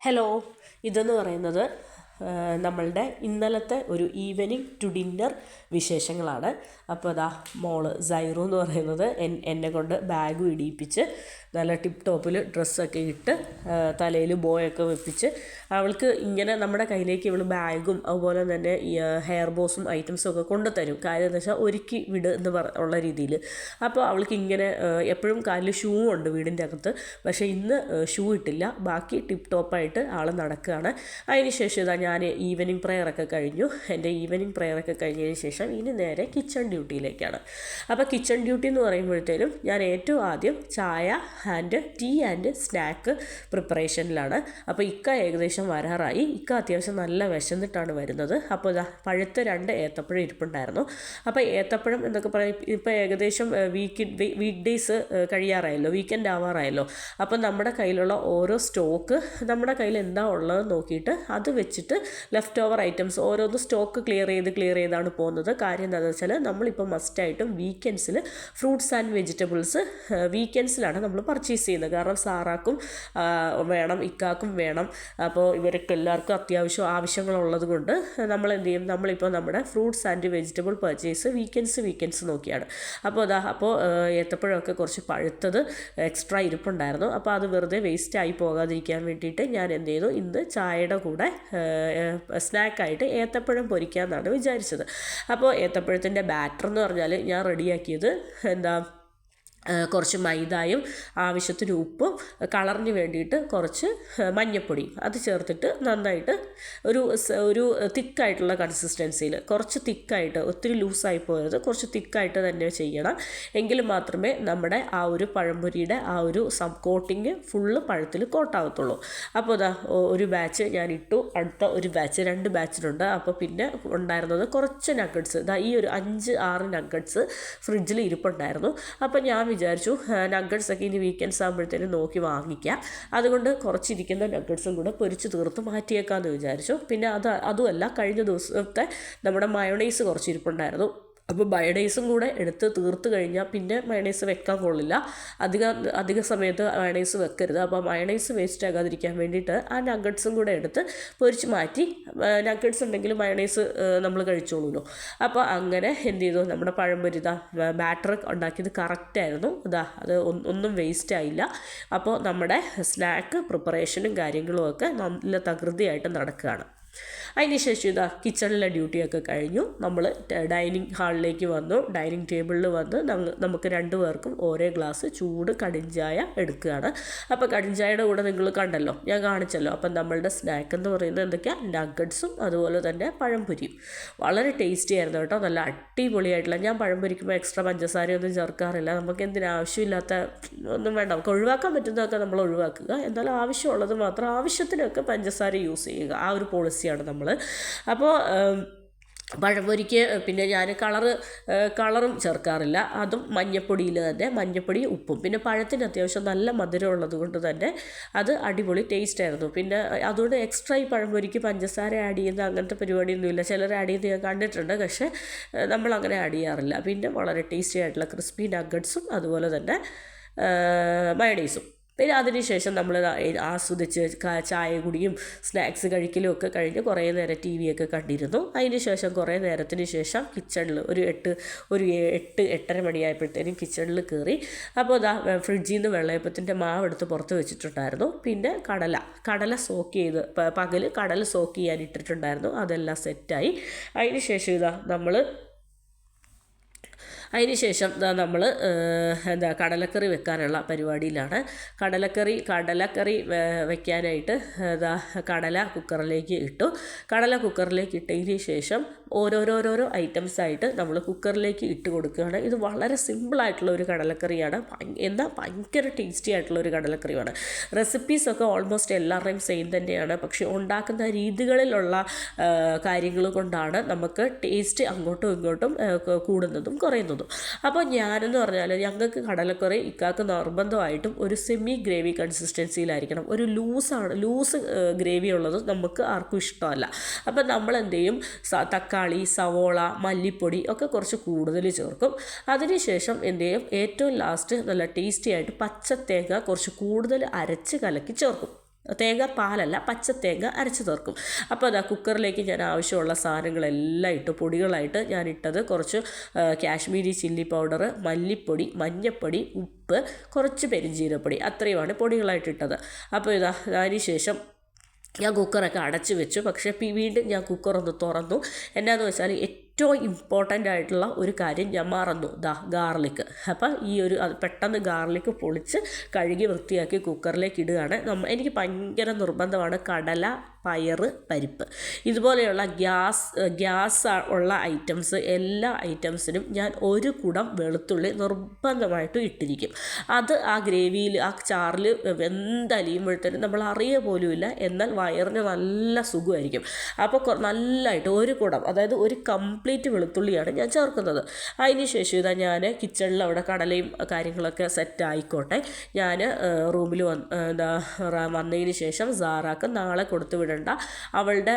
Hello, ഇതെന്ന് പറയുന്നത് നമ്മളുടെ ഇന്നലത്തെ ഒരു ഈവനിങ് ടു ഡിന്നർ വിശേഷങ്ങളാണ്. അപ്പോൾ അതാ മോള് സൈറു എന്ന് പറയുന്നത് എന്നെ കൊണ്ട് ബാഗും ഇടിയിപ്പിച്ച് നല്ല ടിപ്പ് ടോപ്പിൽ ഡ്രസ്സൊക്കെ ഇട്ട് തലയിൽ ബോയൊക്കെ വെപ്പിച്ച് അവൾക്ക് ഇങ്ങനെ നമ്മുടെ കയ്യിലേക്ക് ഇവൾ ബാഗും അതുപോലെ തന്നെ ഹെയർ ബോസും ഐറ്റംസും ഒക്കെ കൊണ്ടുതരും. കാര്യം എന്ന് വെച്ചാൽ ഒരുക്കി വിട് എന്ന് ഉള്ള രീതിയിൽ. അപ്പോൾ അവൾക്ക് ഇങ്ങനെ എപ്പോഴും കാലിൽ ഷൂ ഉണ്ട് വീടിൻ്റെ അകത്ത്, പക്ഷേ ഇന്ന് ഷൂ ഇട്ടില്ല. ബാക്കി ടിപ്പ് ടോപ്പായിട്ട് ആൾ നടക്കുകയാണ്. അതിന് ശേഷം ഇതാ ഞാൻ ഈവനിങ് പ്രെയറൊക്കെ കഴിഞ്ഞു. എൻ്റെ ഈവനിങ് പ്രെയറൊക്കെ കഴിഞ്ഞതിന് ശേഷം ഇനി നേരെ കിച്ചൺ ഡ്യൂട്ടിയിലേക്കാണ്. അപ്പോൾ കിച്ചൺ ഡ്യൂട്ടി എന്ന് പറയുമ്പോഴത്തേനും ഞാൻ ഏറ്റവും ആദ്യം ചായ ആൻഡ് ടീ ആൻഡ് സ്നാക്ക് പ്രിപ്പറേഷനിലാണ്. അപ്പോൾ ഇക്ക ഏകദേശം വരാറായി. ഇക്ക അത്യാവശ്യം നല്ല വിശന്നിട്ടാണ് വരുന്നത്. അപ്പോൾ ഇതാ പഴുത്ത 2 ഏത്തപ്പഴം ഇരിപ്പുണ്ടായിരുന്നു. അപ്പോൾ ഏത്തപ്പഴം എന്നൊക്കെ പറയും, ഇപ്പോൾ ഏകദേശം വീക്ക് ഡേയ്സ് കഴിയാറായല്ലോ, വീക്കെൻഡ് ആവാറായല്ലോ. അപ്പോൾ നമ്മുടെ കയ്യിലുള്ള ഓരോ സ്റ്റോക്ക് നമ്മുടെ കയ്യിൽ എന്താ ഉള്ളത് നോക്കിയിട്ട് അത് വെച്ചിട്ട് ലെഫ്റ്റ് ഓവർ ഐറ്റംസ് ഓരോന്ന് സ്റ്റോക്ക് ക്ലിയർ ചെയ്താണ് പോകുന്നത്. കാര്യം എന്താണെന്ന് വെച്ചാൽ നമ്മളിപ്പോൾ മസ്റ്റായിട്ടും വീക്കെൻഡ്സിൽ ഫ്രൂട്ട്സ് ആൻഡ് വെജിറ്റബിൾസ് വീക്കെൻഡ്സിലാണ് നമ്മൾ പർച്ചേസ് ചെയ്യുന്നത്. കാരണം സാറാക്കും വേണം, ഇക്കാക്കും വേണം. അപ്പോൾ ഇവർക്ക് എല്ലാവർക്കും അത്യാവശ്യം ആവശ്യങ്ങളുള്ളത് കൊണ്ട് നമ്മൾ എന്ത് ചെയ്യും, നമ്മളിപ്പോൾ നമ്മുടെ fruits and vegetable purchase weekends നോക്കിയാണ്. അപ്പോൾ ഏത്തപ്പഴമൊക്കെ കുറച്ച് പഴുത്തത് എക്സ്ട്രാ ഇരിപ്പുണ്ടായിരുന്നു. അപ്പോൾ അത് വെറുതെ വേസ്റ്റ് ആയി പോകാതിരിക്കാൻ വേണ്ടിയിട്ട് ഞാൻ എന്ത് ചെയ്തു, ഇന്ന് ചായയുടെ കൂടെ സ്നാക്കായിട്ട് ഏത്തപ്പഴം പൊരിക്കാമെന്നാണ് വിചാരിച്ചത്. അപ്പോൾ ഏത്തപ്പഴത്തിൻ്റെ ബാറ്റർ എന്ന് പറഞ്ഞാൽ ഞാൻ റെഡിയാക്കിയത് കുറച്ച് മൈദയും ആവശ്യത്തിന് ഉപ്പും കളറിന് വേണ്ടിയിട്ട് കുറച്ച് മഞ്ഞൾപ്പൊടിയും അത് ചേർത്തിട്ട് നന്നായിട്ട് ഒരു തിക്കായിട്ടുള്ള കൺസിസ്റ്റൻസിയിൽ, കുറച്ച് തിക്കായിട്ട്, ഒത്തിരി ലൂസായി പോയത്, കുറച്ച് തിക്കായിട്ട് തന്നെ ചെയ്യണം. എങ്കിൽ മാത്രമേ നമ്മുടെ ആ ഒരു പഴംപൊരിയുടെ ആ ഒരു കോട്ടിങ് ഫുള്ള് പഴത്തിൽ കോട്ടാവത്തുള്ളൂ. അപ്പോൾ ഒരു ബാച്ച് ഞാൻ ഇട്ടു, അടുത്ത ഒരു ബാച്ച്, 2 ബാച്ചിലുണ്ട്. അപ്പോൾ പിന്നെ ഉണ്ടായിരുന്നത് കുറച്ച് നഗറ്റ്സ്, ഈ ഒരു 5-6 നഗറ്റ്സ് ഫ്രിഡ്ജിൽ ഇരിപ്പുണ്ടായിരുന്നു. അപ്പോൾ ഞാൻ വിചാരിച്ചു നഗറ്റ്സൊക്കെ ഇനി വീക്കെൻഡ്സ് ആകുമ്പോഴത്തേനും നോക്കി വാങ്ങിക്കാം. അതുകൊണ്ട് കുറച്ചിരിക്കുന്ന നഗറ്റ്സും കൂടെ പൊരിച്ച് തീർത്ത് മാറ്റിയേക്കാമെന്ന് വിചാരിച്ചു. പിന്നെ അതുമല്ല, കഴിഞ്ഞ ദിവസത്തെ നമ്മുടെ മയോണൈസ് കുറച്ചിരിപ്പുണ്ടായിരുന്നു. അപ്പോൾ മയണൈസും കൂടെ എടുത്ത് തീർത്ത് കഴിഞ്ഞാൽ പിന്നെ മയണൈസ് വെക്കാൻ കൊള്ളില്ല. അധിക സമയത്ത് മയണൈസ് വെക്കരുത്. അപ്പോൾ മയണൈസ് വേസ്റ്റ് ആകാതിരിക്കാൻ വേണ്ടിയിട്ട് ആ നഗറ്റ്സും കൂടെ എടുത്ത് പൊരിച്ച് മാറ്റി, നഗറ്റ്സ് ഉണ്ടെങ്കിൽ മയണൈസ് നമ്മൾ കഴിച്ചോളൂല്ലോ. അപ്പോൾ അങ്ങനെ എന്ത് ചെയ്തു, നമ്മുടെ പഴംപൊരി ബാറ്റർ ഉണ്ടാക്കിയത് കറക്റ്റായിരുന്നു. അത് ഒന്നും വേസ്റ്റ് ആയില്ല. അപ്പോൾ നമ്മുടെ സ്നാക്ക് പ്രിപ്പറേഷനും കാര്യങ്ങളും ഒക്കെ നല്ല തകൃതിയായിട്ട് നടക്കുകയാണ്. അതിന് ശേഷം കിച്ചണിലെ ഡ്യൂട്ടിയൊക്കെ കഴിഞ്ഞു. നമ്മൾ ഡൈനിങ് ഹാളിലേക്ക് വന്നു. ഡൈനിങ് ടേബിളിൽ വന്ന് നമുക്ക് 2 പേർക്കും ഓരോ ഗ്ലാസ് ചൂട് കടിഞ്ചായ എടുക്കുകയാണ്. അപ്പോൾ കടിഞ്ചായയുടെ കൂടെ നിങ്ങൾ കണ്ടല്ലോ, ഞാൻ കാണിച്ചല്ലോ. അപ്പം നമ്മളുടെ സ്നാക്ക് എന്ന് പറയുന്നത് എന്തൊക്കെയാണ്, നഗറ്റ്സും അതുപോലെ തന്നെ പഴംപൊരിയും. വളരെ ടേസ്റ്റി ആയിരുന്നു കേട്ടോ, നല്ല അടിപൊളിയായിട്ടുള്ള. ഞാൻ പഴം പൊരിക്കുമ്പോൾ എക്സ്ട്രാ പഞ്ചസാരയൊന്നും ചേർക്കാറില്ല. നമുക്ക് എന്തിനും ആവശ്യമില്ലാത്ത ഒന്നും വേണ്ട, നമുക്ക് ഒഴിവാക്കാൻ പറ്റുന്നതൊക്കെ നമ്മൾ ഒഴിവാക്കുക. എന്നാലും ആവശ്യമുള്ളത് മാത്രം ആവശ്യത്തിനൊക്കെ പഞ്ചസാര യൂസ് ചെയ്യുക. ആ ഒരു പോളിസിയാണ് നമ്മൾ. അപ്പോൾ പഴംപൊരിക്ക് പിന്നെ ഞാൻ കളറും ചേർക്കാറില്ല. അതും മഞ്ഞപ്പൊടിയിൽ തന്നെ, മഞ്ഞപ്പൊടി ഉപ്പും. പിന്നെ പഴത്തിന് അത്യാവശ്യം നല്ല മധുരം ഉള്ളത് കൊണ്ട് തന്നെ അത് അടിപൊളി ടേസ്റ്റ് ആയിരുന്നു. പിന്നെ അതുകൊണ്ട് എക്സ്ട്രാ ഈ പഴംപൊരിക്ക് പഞ്ചസാര ആഡ് ചെയ്യുന്ന അങ്ങനത്തെ പരിപാടിയൊന്നുമില്ല. ചിലർ ആഡ് ചെയ്ത് ഞാൻ കണ്ടിട്ടുണ്ട്, പക്ഷേ നമ്മളങ്ങനെ ആഡ് ചെയ്യാറില്ല. പിന്നെ വളരെ ടേസ്റ്റി ആയിട്ടുള്ള ക്രിസ്പി നഗറ്റ്സും അതുപോലെ തന്നെ മയണൈസും. പിന്നെ അതിനുശേഷം നമ്മൾ ആസ്വദിച്ച് ചായ കുടിയും സ്നാക്സ് കഴിക്കലും ഒക്കെ കഴിഞ്ഞ് കുറേ നേരം TV ഒക്കെ കണ്ടിരുന്നു. അതിന് ശേഷം കുറേ നേരത്തിന് ശേഷം കിച്ചണിൽ ഒരു 8-8:30 മണിയായപ്പോഴത്തേനും കിച്ചണിൽ കയറി. അപ്പോൾ ഫ്രിഡ്ജിൽ നിന്ന് വെള്ളയപ്പത്തിൻ്റെ മാവ് എടുത്ത് പുറത്ത് വെച്ചിട്ടുണ്ടായിരുന്നു. പിന്നെ കടല സോക്ക് ചെയ്ത് പകൽ കടല സോക്ക് ചെയ്യാൻ ഇട്ടിട്ടുണ്ടായിരുന്നു. അതെല്ലാം സെറ്റായി. അതിന് ശേഷം നമ്മൾ കടലക്കറി വെക്കാനുള്ള പരിപാടിയിലാണ്. കടലക്കറി വെക്കാനായിട്ട് കടല കുക്കറിലേക്ക് ഇട്ടു. കടല ഇട്ടതിന് ശേഷം ഓരോരോ ഐറ്റംസായിട്ട് നമ്മൾ കുക്കറിലേക്ക് ഇട്ട് കൊടുക്കുകയാണ്. ഇത് വളരെ സിമ്പിളായിട്ടുള്ള ഒരു കടലക്കറിയാണ്, എന്നാൽ ഭയങ്കര ടേസ്റ്റി ആയിട്ടുള്ള ഒരു കടലക്കറിയാണ്. റെസിപ്പീസൊക്കെ ഓൾമോസ്റ്റ് എല്ലാവരുടെയും സെയിം തന്നെയാണ്, പക്ഷേ ഉണ്ടാക്കുന്ന രീതികളിലുള്ള കാര്യങ്ങൾ കൊണ്ടാണ് നമുക്ക് ടേസ്റ്റ് അങ്ങോട്ടും ഇങ്ങോട്ടും കൂടുന്നതും കുറയുന്നതും. അപ്പോൾ ഞാനെന്ന് പറഞ്ഞാൽ ഞങ്ങൾക്ക് കടലക്കറി ഇക്കാക്ക് നിർബന്ധമായിട്ടും ഒരു സെമി ഗ്രേവി കൺസിസ്റ്റൻസിയിലായിരിക്കണം. ഒരു ലൂസ് ഗ്രേവി ഉള്ളത് നമുക്ക് ആർക്കും ഇഷ്ടമല്ല. അപ്പം നമ്മൾ എന്ത് ചെയ്യും, തക്കാളി, സവോള, മല്ലിപ്പൊടി ഒക്കെ കുറച്ച് കൂടുതൽ ചേർക്കും. അതിനുശേഷം എന്ത് ചെയ്യും, ഏറ്റവും ലാസ്റ്റ് നല്ല ടേസ്റ്റി ആയിട്ട് പച്ചത്തേങ്ങ കുറച്ച് കൂടുതൽ അരച്ച് കലക്കി ചേർക്കും. പാലല്ല, പച്ച തേങ്ങ അരച്ച് ചേർക്കും. അപ്പോൾ അതാ കുക്കറിലേക്ക് ഞാൻ ആവശ്യമുള്ള സാധനങ്ങളെല്ലാം ഇട്ട് പൊടികളായിട്ട് ഞാൻ ഇട്ടത് കുറച്ച് കാശ്മീരി ചില്ലി പൗഡർ, മല്ലിപ്പൊടി, മഞ്ഞൾപ്പൊടി, ഉപ്പ്, കുറച്ച് പെരുംജീരകപ്പൊടി, അത്രയുമാണ് പൊടികളായിട്ട് ഇട്ടത്. അപ്പോൾ ഇതാ അതിന് ശേഷം ഞാൻ കുക്കറൊക്കെ അടച്ച് വെച്ചു. പക്ഷേ വീണ്ടും ഞാൻ കുക്കറൊന്ന് തുറന്നു. എന്നാന്ന് വെച്ചാൽ ഏറ്റവും ഇമ്പോർട്ടൻ്റ് ആയിട്ടുള്ള ഒരു കാര്യം ഞാൻ മറന്നു, ഗാർലിക്ക്. അപ്പം അത് പെട്ടെന്ന് ഗാർലിക്ക് പൊളിച്ച് കഴുകി വൃത്തിയാക്കി കുക്കറിലേക്ക് ഇടുകയാണ്. എനിക്ക് ഭയങ്കര നിർബന്ധമാണ് കടല, പയറ്, പരിപ്പ്, ഇതുപോലെയുള്ള ഗ്യാസ് ഉള്ള ഐറ്റംസ്, എല്ലാ ഐറ്റംസിനും ഞാൻ ഒരു കുടം വെളുത്തുള്ളി നിർബന്ധമായിട്ടും ഇട്ടിരിക്കും. അത് ആ ഗ്രേവിയിൽ, ആ ചാറിൽ വെന്തലിയുമ്പോഴത്തേനും നമ്മൾ അറിയുക പോലുമില്ല. എന്നാൽ വയറിന് നല്ല സുഖമായിരിക്കും. അപ്പോൾ നല്ലതായിട്ട് ഒരു കുടം, അതായത് ഒരു കംപ്ലീറ്റ് വെളുത്തുള്ളിയാണ് ഞാൻ ചേർക്കുന്നത്. അതിന് ശേഷം ഇതാ ഞാൻ കിച്ചണിൽ അവിടെ കടലയും കാര്യങ്ങളൊക്കെ സെറ്റ് ആയിക്കോട്ടെ, ഞാൻ റൂമിൽ വന്നതിന് ശേഷം സാറാക്ക് നാളെ കൊടുത്തു വിടേണ്ട അവളുടെ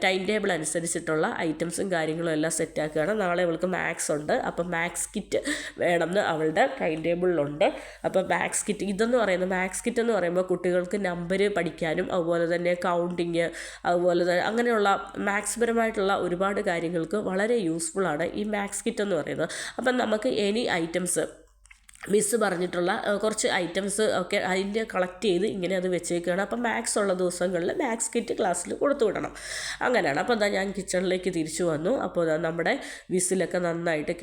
ടൈം ടേബിൾ അനുസരിച്ചിട്ടുള്ള ഐറ്റംസും കാര്യങ്ങളും എല്ലാം സെറ്റാക്കുകയാണ്. നാളെ അവൾക്ക് മാത്സ് ഉണ്ട്. അപ്പം മാത്സ് കിറ്റ് വേണമെന്ന് അവളുടെ ടൈം ടേബിളിലുണ്ട്. അപ്പം മാത്സ് കിറ്റ് മാത്സ് കിറ്റ് എന്ന് പറയുമ്പോൾ കുട്ടികൾക്ക് നമ്പർ പഠിക്കാനും അതുപോലെ തന്നെ കൗണ്ടിങ്, അതുപോലെ തന്നെ അങ്ങനെയുള്ള മാത്സ് പരമായിട്ടുള്ള ഒരുപാട് കാര്യങ്ങൾക്ക് വളരെ യൂസ്ഫുള്ളാണ് ഈ മാത്സ് കിറ്റ് എന്ന് പറയുന്നത്. അപ്പം നമുക്ക് എനി ഐറ്റംസ് മിസ്സ് പറഞ്ഞിട്ടുള്ള കുറച്ച് ഐറ്റംസ് ഒക്കെ അതിൻ്റെ കളക്ട് ചെയ്ത് ഇങ്ങനെ അത് വെച്ചേക്കുകയാണ്. അപ്പം മാത്സ് ഉള്ള ദിവസങ്ങളിൽ മാത്സ് കിറ്റ് ക്ലാസ്സിൽ കൊടുത്തു വിടണം. അങ്ങനെയാണ്. അപ്പോൾ ഞാൻ കിച്ചണിലേക്ക് തിരിച്ചു വന്നു. അപ്പോൾ നമ്മുടെ വിസിലൊക്കെ നന്നായിട്ട്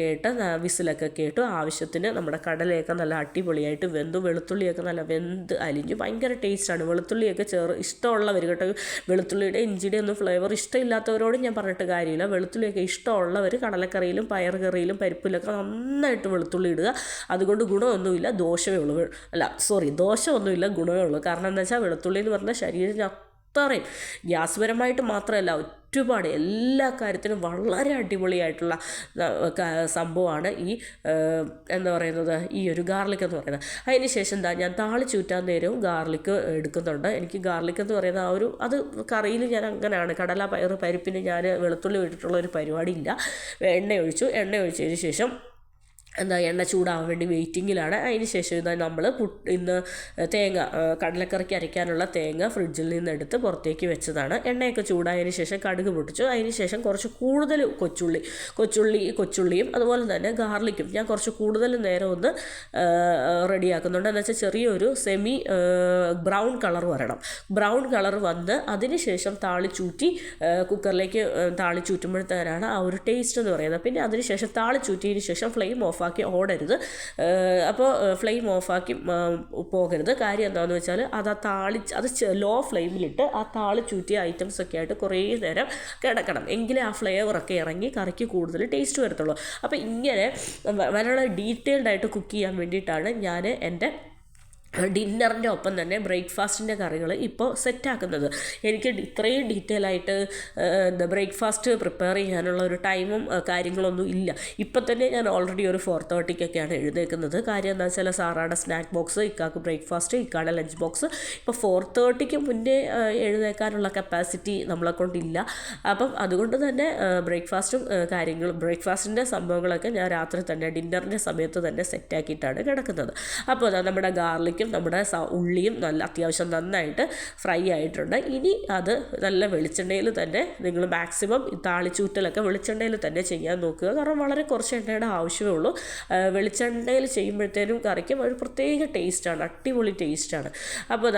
വിസിലൊക്കെ കേട്ടു. ആവശ്യത്തിന് നമ്മുടെ കടലയൊക്കെ നല്ല അടിപൊളിയായിട്ട് വെന്തു. വെളുത്തുള്ളിയൊക്കെ നല്ല വെന്ത് അലിഞ്ഞു. ഭയങ്കര ടേസ്റ്റാണ്. വെളുത്തുള്ളിയൊക്കെ ഇഷ്ടമുള്ളവർ കേട്ടോ, വെളുത്തുള്ളിയുടെ ഇഞ്ചിയുടെ ഒന്നും ഫ്ലേവർ ഇഷ്ടമില്ലാത്തവരോട് ഞാൻ പറഞ്ഞിട്ട് കാര്യമില്ല. വെളുത്തുള്ളിയൊക്കെ ഇഷ്ടമുള്ളവർ കടലക്കറിയിലും പയർ കറിയിലും പരിപ്പിലൊക്കെ നന്നായിട്ട് വെളുത്തുള്ളി ഇടുക. അതുകൊണ്ട് ഗുണമൊന്നുമില്ല, ദോഷമൊന്നുമില്ല, ഗുണമേ ഉള്ളൂ. കാരണം എന്താ വെച്ചാൽ വെളുത്തുള്ളി എന്ന് പറഞ്ഞാൽ ശരീരത്തിന് അത്രയും ഗ്യാസ് പരമായിട്ട് മാത്രമല്ല ഒരുപാട് എല്ലാ കാര്യത്തിനും വളരെ അടിപൊളിയായിട്ടുള്ള സംഭവമാണ് ഈ ഒരു ഗാർലിക് എന്ന് പറയുന്നത്. അതിന് ശേഷം ഞാൻ താളിച്ചൂറ്റാൻ നേരവും ഗാർലിക്ക് എടുക്കുന്നുണ്ട്. എനിക്ക് ഗാർലിക് എന്ന് പറയുന്ന അത് കറിയിൽ ഞാൻ അങ്ങനെയാണ്. കടല, പയർ, പരിപ്പിന് ഞാൻ വെളുത്തുള്ളി ഇട്ടിട്ടുള്ള ഒരു പരിപാടിയില്ല. എണ്ണ ഒഴിച്ചതിന് ശേഷം എണ്ണ ചൂടാവാൻ വേണ്ടി വെയിറ്റിങ്ങിലാണ്. അതിന് ശേഷം നമ്മൾ ഇന്ന് കടലക്കറിക്ക് അരയ്ക്കാനുള്ള തേങ്ങ ഫ്രിഡ്ജിൽ നിന്ന് എടുത്ത് പുറത്തേക്ക് വെച്ചതാണ്. എണ്ണയൊക്കെ ചൂടായതിന് ശേഷം കടുക് പൊട്ടിച്ചു. അതിന് ശേഷം കുറച്ച് കൂടുതൽ കൊച്ചുള്ളിയും അതുപോലെ തന്നെ ഗാർലിക്കും ഞാൻ കുറച്ച് കൂടുതൽ നേരം ഒന്ന് റെഡിയാക്കുന്നുണ്ട്. എന്ന് വെച്ചാൽ ചെറിയൊരു സെമി ബ്രൗൺ കളർ വരണം. ബ്രൗൺ കളർ വന്ന് അതിന് ശേഷം താളിച്ചൂറ്റി കുക്കറിലേക്ക് താളിച്ചൂറ്റുമ്പോഴത്തേനാണ് ആ ഒരു ടേസ്റ്റ് എന്ന് പറയുന്നത്. പിന്നെ അതിന് ശേഷം താളിച്ചൂറ്റിയതിന് ശേഷം ഫ്ലെയിം ഓഫാക്കി ഓടരുത്. അപ്പോൾ ഫ്ലെയിം ഓഫാക്കി പോകരുത്. കാര്യം എന്താണെന്ന് വെച്ചാൽ അത് ലോ ഫ്ലെയിമിലിട്ട് ആ താളിച്ചൂറ്റിയ ഐറ്റംസൊക്കെ ആയിട്ട് കുറേ നേരം കിടക്കണം. എങ്കിലേ ആ ഫ്ലേവറൊക്കെ ഇറങ്ങി കറിക്ക് കൂടുതൽ ടേസ്റ്റ് വരത്തുള്ളൂ. അപ്പോൾ ഇങ്ങനെ വളരെ ഡീറ്റെയിൽഡായിട്ട് കുക്ക് ചെയ്യാൻ വേണ്ടിയിട്ടാണ് ഞാൻ എൻ്റെ ഡിന്നറിൻ്റെ ഒപ്പം തന്നെ ബ്രേക്ക്ഫാസ്റ്റിൻ്റെ കറികൾ ഇപ്പോൾ സെറ്റാക്കുന്നത്. എനിക്ക് ഇത്രയും ഡീറ്റെയിൽ ആയിട്ട് ബ്രേക്ക്ഫാസ്റ്റ് പ്രിപ്പയർ ചെയ്യാനുള്ള ഒരു ടൈമും കാര്യങ്ങളൊന്നും ഇല്ല. ഇപ്പം തന്നെ ഞാൻ ഓൾറെഡി ഒരു 4:30 എഴുന്നേൽക്കുന്നത്. കാര്യം എന്താ വെച്ചാൽ സാറാടെ സ്നാക്ക് ബോക്സ്, ഇക്കാക്ക് ബ്രേക്ക്ഫാസ്റ്റ്, ഇക്കാടെ ലഞ്ച് ബോക്സ്. ഇപ്പോൾ 4:30 മുന്നേ എഴുന്നേൽക്കാനുള്ള കപ്പാസിറ്റി നമ്മളെ കൊണ്ടില്ല. അപ്പം അതുകൊണ്ട് തന്നെ ബ്രേക്ക്ഫാസ്റ്റിൻ്റെ സംഭവങ്ങളൊക്കെ ഞാൻ രാത്രി തന്നെ ഡിന്നറിൻ്റെ സമയത്ത് തന്നെ സെറ്റാക്കിയിട്ടാണ് കിടക്കുന്നത്. അപ്പോൾ നമ്മുടെ ഗാർലിക് നമ്മുടെ ഉള്ളിയും അത്യാവശ്യം നന്നായിട്ട് ഫ്രൈ ആയിട്ടുണ്ട്. ഇനി അത് നല്ല വെളിച്ചെണ്ണയിൽ തന്നെ നിങ്ങൾ മാക്സിമം താളിച്ചൂറ്റലൊക്കെ വെളിച്ചെണ്ണയിൽ തന്നെ ചെയ്യാൻ നോക്കുക. കാരണം വളരെ കുറച്ച് എണ്ണയുടെ ആവശ്യമേ ഉള്ളൂ. വെളിച്ചെണ്ണയിൽ ചെയ്യുമ്പോഴത്തേനും കറിക്കും ഒരു പ്രത്യേക ടേസ്റ്റാണ്, അടിപൊളി ടേസ്റ്റാണ്. അപ്പോൾ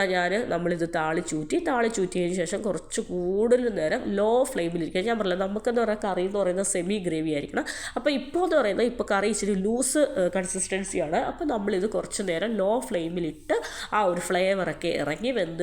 നമ്മളിത് താളിച്ചൂറ്റിയതിന് ശേഷം കുറച്ച് കൂടുതൽ നേരം ലോ ഫ്ലെയിമിലിരിക്കുക. ഞാൻ പറഞ്ഞില്ല, നമുക്കെന്ന് പറഞ്ഞാൽ കറി എന്ന് പറയുന്നത് സെമി ഗ്രേവി ആയിരിക്കണം. അപ്പോൾ ഇപ്പോൾ കറി ഇച്ചിരി ലൂസ് കൺസിസ്റ്റൻസിയാണ്. അപ്പോൾ നമ്മളിത് കുറച്ച് നേരം ലോ ഫ്ലെയിമിൽ ആ ഒരു ഫ്ലേവറൊക്കെ ഇറങ്ങി വെന്ത്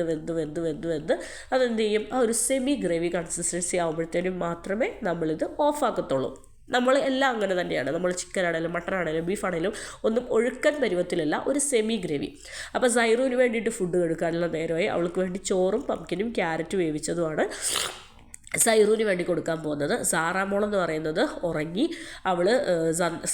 അതെന്ത് ചെയ്യും, ആ ഒരു സെമി ഗ്രേവി കൺസിസ്റ്റൻസി ആകുമ്പോഴത്തേനും മാത്രമേ നമ്മളിത് ഓഫാക്കത്തുള്ളൂ. നമ്മൾ എല്ലാം അങ്ങനെ തന്നെയാണ്. നമ്മൾ ചിക്കൻ ആണെങ്കിലും മട്ടൺ ആണെങ്കിലും ബീഫ് ആണെങ്കിലും ഒന്നും ഒഴുക്കൻ പരുവത്തിലല്ല, ഒരു സെമി ഗ്രേവി. അപ്പോൾ സൈറുവിന് വേണ്ടിയിട്ട് ഫുഡ് കൊടുക്കാനുള്ള നേരമായി. അവൾക്ക് വേണ്ടി ചോറും പംകിനും ക്യാരറ്റ് വേവിച്ചതുമാണ്. സൈറൂന് വേണ്ടി കൊടുക്കാൻ പോകുന്നത്. സാറാമോളെന്ന് പറയുന്നത് ഉറങ്ങി, അവൾ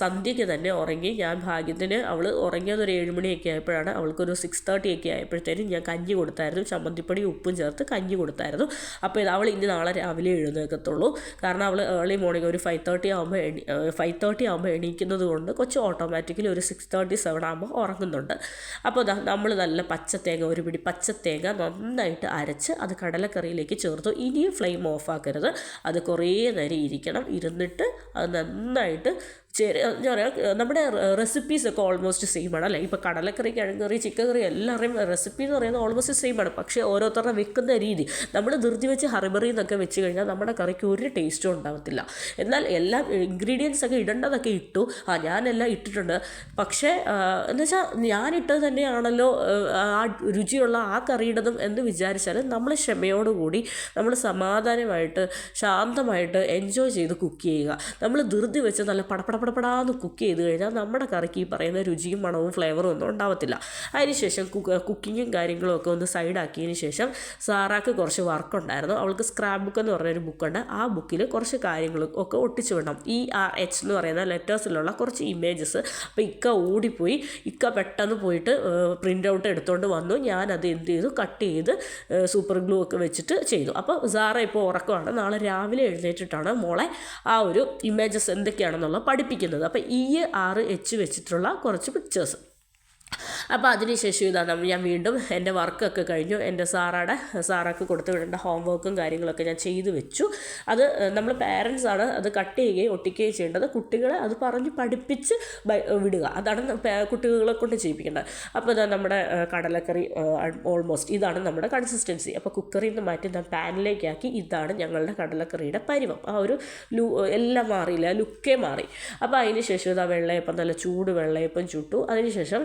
സന്ധ്യയ്ക്ക് തന്നെ ഉറങ്ങി. ഞാൻ ഭാഗ്യത്തിന് അവൾ ഉറങ്ങിയതൊരു 7 മണിയൊക്കെ ആയപ്പോഴാണ്. അവൾക്കൊരു 6:30 ഒക്കെ ആയപ്പോഴത്തേനും ഞാൻ കഞ്ഞി കൊടുത്തായിരുന്നു, ചമ്മന്തിപ്പൊടി ഉപ്പും ചേർത്ത് കഞ്ഞി കൊടുത്തായിരുന്നു. അപ്പോൾ അവൾ ഇനി നാളെ രാവിലെ എഴുന്നേൽക്കത്തുള്ളൂ. കാരണം അവൾ ഏർലി മോർണിംഗ് ഒരു 5:30 ആകുമ്പോൾ എണീക്കുന്നത് കൊണ്ട് കൊച്ചു ഓട്ടോമാറ്റിക്കലി ഒരു 6:30, 7 ആകുമ്പോൾ ഉറങ്ങുന്നുണ്ട്. അപ്പോൾ നമ്മൾ നല്ല പച്ചത്തേങ്ങ, ഒരു പിടി പച്ചത്തേങ്ങ നന്നായിട്ട് അരച്ച് അത് കടലക്കറിയിലേക്ക് ചേർത്തു. ഇനിയും ഫ്ലെയിം ഓഫ് ആക്കരുത്, അത് കുറേ നേരം ഇരിക്കണം. ഇരുന്നിട്ട് അത് നന്നായിട്ട് എന്താ പറയുക, നമ്മുടെ റെസിപ്പീസൊക്കെ ഓൾമോസ്റ്റ് സെയിം ആണ് അല്ലേ. ഇപ്പോൾ കടലക്കറി, കിഴങ്ങറി, ചിക്കൻ കറി എല്ലാവരുടെയും റെസിപ്പി എന്ന് പറയുന്നത് ഓൾമോസ്റ്റ് സെയിം ആണ്. പക്ഷേ ഓരോരുത്തരുടെ വെക്കുന്ന രീതി, നമ്മൾ ധൃതി വെച്ച് ഹറിബറി എന്നൊക്കെ വെച്ച് കഴിഞ്ഞാൽ നമ്മുടെ കറിക്ക് ഒരു ടേസ്റ്റും ഉണ്ടാകത്തില്ല. എന്നാൽ എല്ലാ ഇൻഗ്രീഡിയൻസ് ഒക്കെ ഇടേണ്ടതൊക്കെ ഇട്ടു, ഞാനെല്ലാം ഇട്ടിട്ടുണ്ട്. പക്ഷേ എന്ന് വെച്ചാൽ ഞാനിട്ടത് തന്നെയാണല്ലോ ആ രുചിയുള്ള ആ കറിയിടതും എന്ന് വിചാരിച്ചാൽ നമ്മൾ ക്ഷമയോടുകൂടി നമ്മൾ സമാധാനമായിട്ട് ശാന്തമായിട്ട് എൻജോയ് ചെയ്ത് കുക്ക് ചെയ്യുക. നമ്മൾ ധൃതി വെച്ച് നല്ല പടപടപടപടാന്ന് കുക്ക് ചെയ്ത് കഴിഞ്ഞാൽ നമ്മുടെ കറിക്ക് ഈ പറയുന്ന രുചിയും മണവും ഫ്ലേവറും ഒന്നും ഉണ്ടാവത്തില്ല. അതിനുശേഷം കുക്കിങ്ങും കാര്യങ്ങളും ഒക്കെ ഒന്ന് സൈഡാക്കിയതിന് ശേഷം സാറാക്ക് കുറച്ച് വർക്കുണ്ടായിരുന്നു. അവൾക്ക് സ്ക്രാപ്പ് ബുക്ക് എന്ന് പറഞ്ഞൊരു ബുക്കുണ്ട്. ആ ബുക്കിൽ കുറച്ച് കാര്യങ്ങളും ഒക്കെ ഒട്ടിച്ചു വിടണം. ERH എന്ന് പറയുന്ന ലെറ്റേഴ്സിലുള്ള കുറച്ച് ഇമേജസ്. അപ്പോൾ ഇക്ക ഓടിപ്പോയി, ഇക്ക പെട്ടെന്ന് പോയിട്ട് പ്രിൻ്റ് ഔട്ട് എടുത്തുകൊണ്ട് വന്നു. ഞാനത് എന്ത് ചെയ്തു, കട്ട് ചെയ്ത് സൂപ്പർ ഗ്ലൂ ഒക്കെ വെച്ചിട്ട് ചെയ്തു. അപ്പോൾ സാറ ഇപ്പോൾ ഉറക്കമാണ്. നാളെ രാവിലെ എഴുന്നേറ്റിട്ടാണ് മോളെ ആ ഒരു ഇമേജസ് എന്തൊക്കെയാണെന്നുള്ളത് പഠിപ്പിക്കുന്നത്. അപ്പോൾ ERH വെച്ചിട്ടുള്ള കുറച്ച് പിക്ചേഴ്സ്. അപ്പോൾ അതിനുശേഷം ഇതാണ് ഞാൻ വീണ്ടും എൻ്റെ വർക്കൊക്കെ കഴിഞ്ഞു. എൻ്റെ സാറാക്ക് കൊടുത്തു വിടേണ്ട ഹോംവർക്കും കാര്യങ്ങളൊക്കെ ഞാൻ ചെയ്തു വെച്ചു. അത് നമ്മൾ പാരൻസാണ് അത് കട്ട് ചെയ്യുകയും ഒട്ടിക്കുകയും ചെയ്യേണ്ടത്. കുട്ടികളെ അത് പറഞ്ഞ് പഠിപ്പിച്ച് വിടുക, അതാണ് കുട്ടികളെ കൊണ്ട് ചെയ്യിപ്പിക്കേണ്ടത്. അപ്പോൾ ഇതാ നമ്മുടെ കടലക്കറി ഓൾമോസ്റ്റ് ഇതാണ് നമ്മുടെ കൺസിസ്റ്റൻസി. അപ്പോൾ കുക്കറിൽ നിന്ന് മാറ്റി ഞാൻ പാനിലേക്കാക്കി. ഇതാണ് ഞങ്ങളുടെ കടലക്കറിയുടെ പരിവം. ആ ഒരു എല്ലാം മാറിയില്ല, ലുക്കേ മാറി. അപ്പോൾ അതിന് ശേഷം ഇതാ വെള്ളയപ്പം, നല്ല ചൂട് വെള്ളയപ്പം ചുട്ടു. അതിനുശേഷം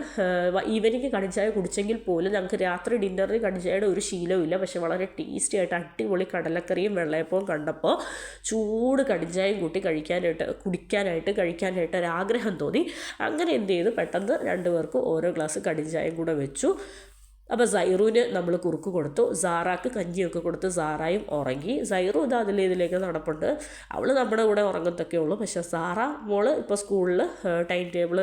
ഈവനിങ് കടിച്ചായ കുടിച്ചെങ്കിൽ പോലും ഞങ്ങൾക്ക് രാത്രി ഡിന്നറിന് കടിച്ചായുടെ ഒരു ശീലമില്ല. പക്ഷെ വളരെ ടേസ്റ്റി ആയിട്ട് അടിപൊളി കടലക്കറിയും വെള്ളയപ്പവും കണ്ടപ്പോൾ ചൂട് കടിച്ചായും കൂട്ടി കഴിക്കാനായിട്ട് ഒരാഗ്രഹം തോന്നി. അങ്ങനെ എന്ത് ചെയ്തു, പെട്ടെന്ന് 2 പേർക്കും ഓരോ ഗ്ലാസ് കടിച്ചായും കൂടെ വെച്ചു. അപ്പോൾ സൈറൂന് നമ്മൾ കുറുക്ക് കൊടുത്തു, സാറാക്ക് കഞ്ഞിയൊക്കെ കൊടുത്ത് സാറായും ഉറങ്ങി. സൈറു ഇത് ഇതിലേക്ക് നടപ്പുണ്ട്. അവൾ നമ്മുടെ കൂടെ ഉറങ്ങത്തൊക്കെ ഉള്ളൂ. പക്ഷേ സാറ മോള് ഇപ്പോൾ സ്കൂളിൽ ടൈം ടേബിൾ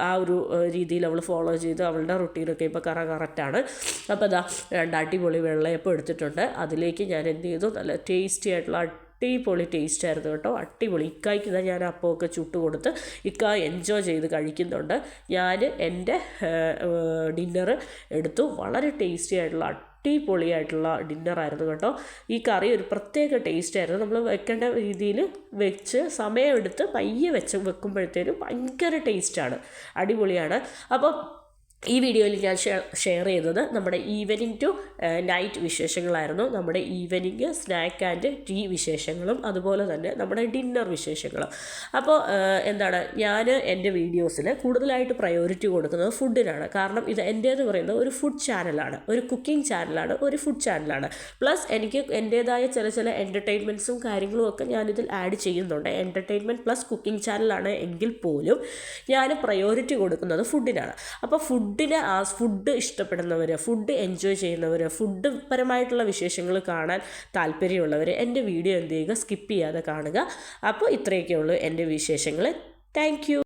ആ ഒരു രീതിയിൽ അവൾ ഫോളോ ചെയ്ത് അവളുടെ റുട്ടീനൊക്കെ ഇപ്പോൾ കറക്റ്റാണ്. അപ്പോൾ ഇതാ 2 അടിപൊളി വെള്ളയപ്പം എടുത്തിട്ടുണ്ട്. അതിലേക്ക് ഞാൻ എന്ത് ചെയ്തു, നല്ല ടേസ്റ്റി ആയിട്ടുള്ള അടിപൊളി ടേസ്റ്റ് ആയിരുന്നു കേട്ടോ, അടിപൊളി. ഇക്കായ്ക്ക് ഇതാ ഞാൻ അപ്പമൊക്കെ ചുട്ട് കൊടുത്ത് ഇക്ക എൻജോയ് ചെയ്ത് കഴിക്കുന്നുണ്ട്. ഞാൻ എൻ്റെ ഡിന്നർ എടുത്തു. വളരെ ടേസ്റ്റി ആയിട്ടുള്ള അടിപൊളിയായിട്ടുള്ള ഡിന്നറായിരുന്നു കേട്ടോ. ഈ കറി ഒരു പ്രത്യേക ടേസ്റ്റ് ആയിരുന്നു. നമ്മൾ വെക്കേണ്ട രീതിയിൽ വെച്ച് സമയമെടുത്ത് പയ്യെ വെക്കുമ്പോഴത്തേനും ഭയങ്കര ടേസ്റ്റാണ്, അടിപൊളിയാണ്. അപ്പോൾ ഈ വീഡിയോയിൽ ഞാൻ ഷെയർ ചെയ്തത് നമ്മുടെ ഈവനിങ് ടു നൈറ്റ് വിശേഷങ്ങളായിരുന്നു. നമ്മുടെ ഈവനിങ് സ്നാക്ക് ആൻഡ് ടീ വിശേഷങ്ങളും അതുപോലെ തന്നെ നമ്മുടെ ഡിന്നർ വിശേഷങ്ങളും. അപ്പോൾ എന്താണ്, ഞാൻ എൻ്റെ വീഡിയോസിൽ കൂടുതലായിട്ട് പ്രയോറിറ്റി കൊടുക്കുന്നത് ഫുഡിനാണ്. കാരണം ഇത് എൻ്റേന്ന് പറയുന്നത് ഒരു ഫുഡ് ചാനലാണ്, ഒരു കുക്കിംഗ് ചാനലാണ്, ഒരു ഫുഡ് ചാനലാണ്. പ്ലസ് എനിക്ക് എൻ്റേതായ ചില എൻ്റർടൈൻമെൻറ്റ്സും കാര്യങ്ങളും ഒക്കെ ഞാനിതിൽ ആഡ് ചെയ്യുന്നുണ്ട്. എൻ്റർടൈൻമെൻറ്റ് പ്ലസ് കുക്കിംഗ് ചാനലാണ് എങ്കിൽ പോലും ഞാൻ പ്രയോറിറ്റി കൊടുക്കുന്നത് ഫുഡിനാണ്. അപ്പോൾ ഫുഡ് ഇഷ്ടപ്പെടുന്നവർ, ഫുഡ് എൻജോയ് ചെയ്യുന്നവർ, ഫുഡ് പരമായിട്ടുള്ള വിശേഷങ്ങൾ കാണാൻ താല്പര്യമുള്ളവർ എൻ്റെ വീഡിയോ എന്ത് ചെയ്യുക, സ്കിപ്പ് ചെയ്യാതെ കാണുക. അപ്പോൾ ഇത്രയൊക്കെ ഉള്ളൂ എൻ്റെ വിശേഷങ്ങൾ. Thank you.